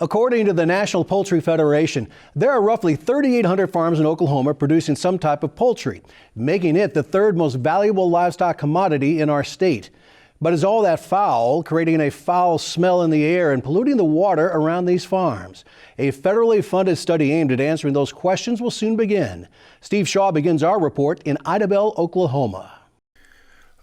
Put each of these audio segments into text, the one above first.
According to the National Poultry Federation, there are roughly 3,800 farms in Oklahoma producing some type of poultry, making it the third most valuable livestock commodity in our state. But is all that foul, creating a foul smell in the air and polluting the water around these farms? A federally funded study aimed at answering those questions will soon begin. Steve Shaw begins our report in Idabel, Oklahoma.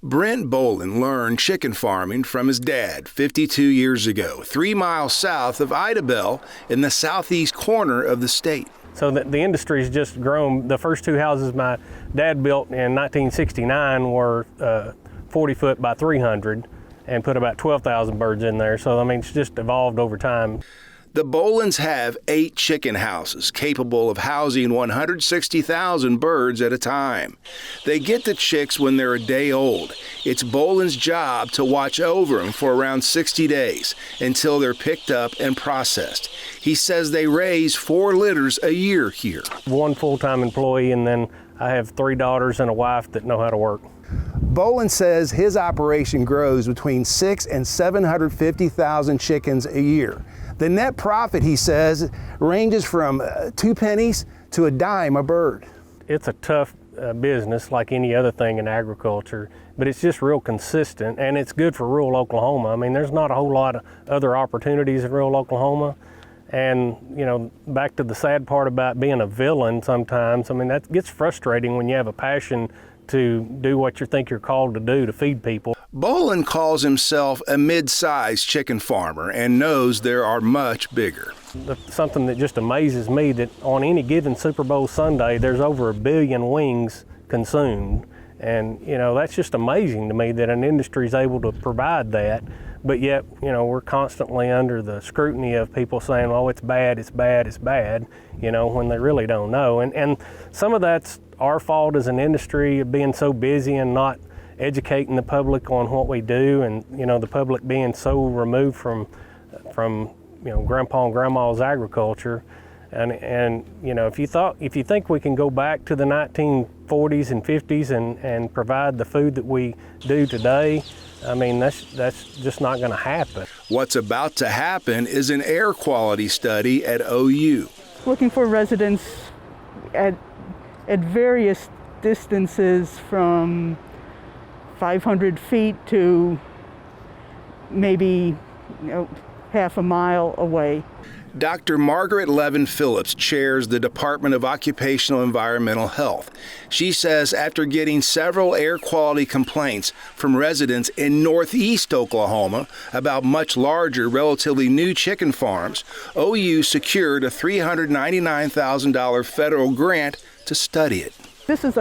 Brent Bolin learned chicken farming from his dad 52 years ago, 3 miles south of Idabel in the southeast corner of the state. So the industry's just grown. The first 2 houses my dad built in 1969 were 40 foot by 300 and put about 12,000 birds in there. So, I mean, it's just evolved over time. The Bolins have 8 chicken houses capable of housing 160,000 birds at a time. They get the chicks when they're a day old. It's Bolin's job to watch over them for around 60 days until they're picked up and processed. He says they raise 4 litters a year here. 1 full-time employee, and then I have 3 daughters and a wife that know how to work. Bolin says his operation grows between 600,000 and 750,000 chickens a year. The net profit, he says, ranges from 2 pennies to a dime a bird. It's a tough business like any other thing in agriculture, but it's just real consistent, and it's good for rural Oklahoma. I mean, there's not a whole lot of other opportunities in rural Oklahoma. And, you know, back to the sad part about being a villain sometimes, I mean, that gets frustrating when you have a passion to do what you think you're called to do, to feed people. Bolin calls himself a mid-sized chicken farmer and knows there are much bigger. Something that just amazes me, that on any given Super Bowl Sunday, there's over 1 billion wings consumed. And, you know, that's just amazing to me that an industry is able to provide that. But yet, you know, we're constantly under the scrutiny of people saying, oh, it's bad, it's bad, it's bad, you know, when they really don't know. And some of that's our fault as an industry of being so busy and not educating the public on what we do, and, you know, the public being so removed from you know, grandpa and grandma's agriculture. And you know, if you think we can go back to the 1940s and 50s and provide the food that we do today, I mean, that's just not going to happen. What's about to happen is an air quality study at OU. Looking for residents at various distances from 500 feet to maybe, you know, half a mile away. Dr. Margaret Levin Phillips chairs the Department of Occupational Environmental Health. She says after getting several air quality complaints from residents in northeast Oklahoma about much larger, relatively new chicken farms, OU secured a $399,000 federal grant to study it. This is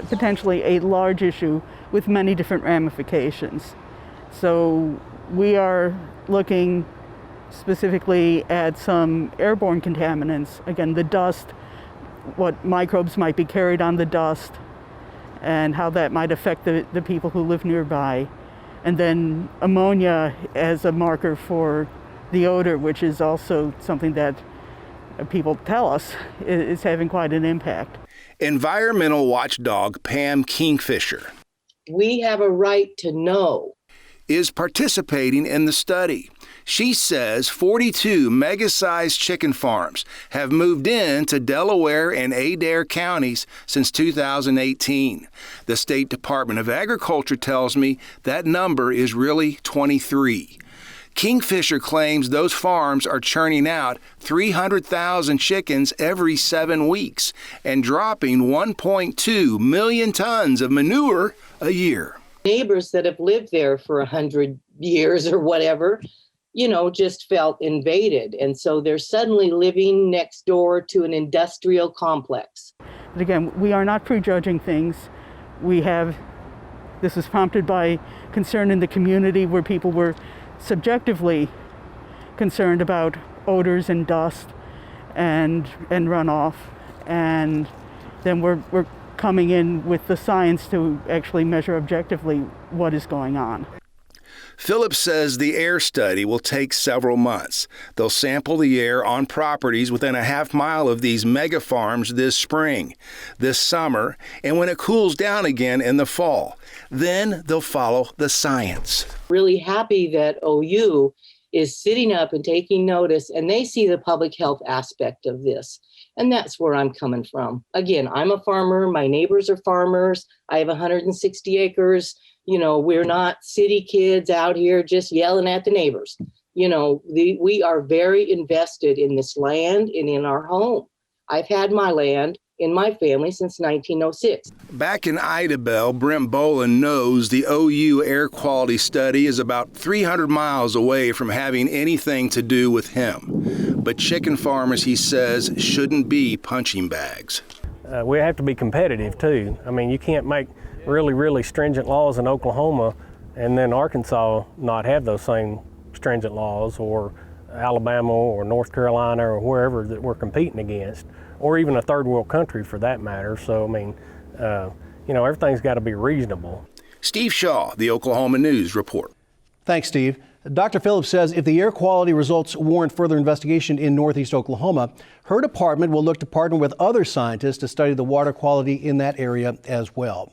potentially a large issue with many different ramifications. So we are looking specifically at some airborne contaminants. Again, the dust, what microbes might be carried on the dust, and how that might affect the people who live nearby. And then ammonia as a marker for the odor, which is also something that people tell us is having quite an impact. Environmental watchdog Pam Kingfisher, we have a right to know, is participating in the study. She says 42 mega-sized chicken farms have moved into Delaware and Adair counties since 2018. The State Department of Agriculture tells me that number is really 23. Kingfisher claims those farms are churning out 300,000 chickens every 7 weeks and dropping 1.2 million tons of manure a year. Neighbors that have lived there for 100 years or whatever, you know, just felt invaded. And so they're suddenly living next door to an industrial complex. But again, we are not prejudging things. This is prompted by concern in the community where people were subjectively concerned about odors and dust and runoff. And then we're coming in with the science to actually measure objectively what is going on. Phillips says the air study will take several months. They'll sample the air on properties within a half mile of these mega farms this spring, this summer, and when it cools down again in the fall. Then they'll follow the science. Really happy that OU is sitting up and taking notice, and they see the public health aspect of this. And that's where I'm coming from. Again, I'm a farmer. My neighbors are farmers. I have 160 acres. You know, we're not city kids out here just yelling at the neighbors. You know, we are very invested in this land and in our home. I've had my land in my family since 1906. Back in Idabel, Brent Boland knows the OU air quality study is about 300 miles away from having anything to do with him. But chicken farmers, he says, shouldn't be punching bags. We have to be competitive too. I mean, you can't make really, really stringent laws in Oklahoma and then Arkansas not have those same stringent laws, or Alabama or North Carolina or wherever that we're competing against, or even a third world country for that matter. So, I mean, you know, everything's got to be reasonable. Steve Shaw, the Oklahoma News Report. Thanks, Steve. Dr. Phillips says if the air quality results warrant further investigation in northeast Oklahoma, her department will look to partner with other scientists to study the water quality in that area as well.